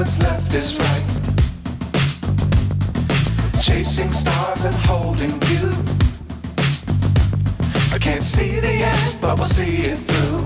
what's left is right. Chasing stars and holding you. I can't see the end, but we'll see it through.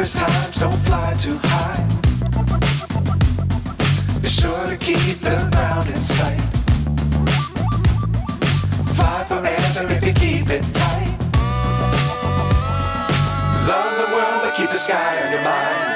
Times don't fly too high. Be sure to keep the ground in sight. Fly forever if you keep it tight. Love the world but keep the sky on your mind.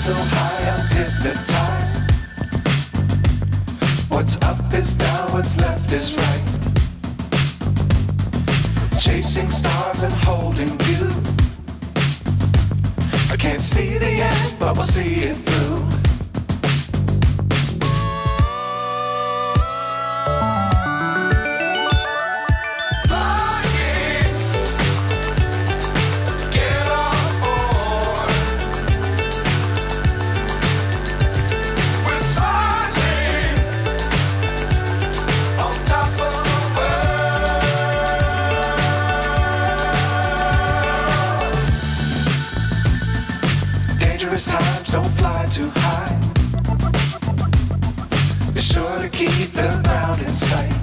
So high I'm hypnotized. What's up is down, what's left is right. Chasing stars and holding you. I can't see the end, but we'll see it through. Times don't fly too high. Be sure to keep the ground in sight.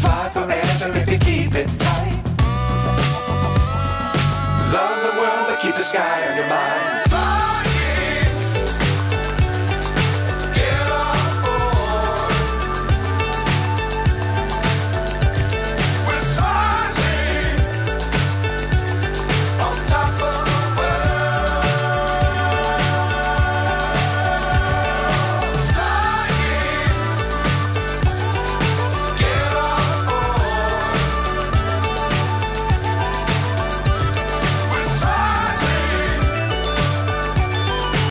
Fly forever if you keep it tight. Love the world but keep the sky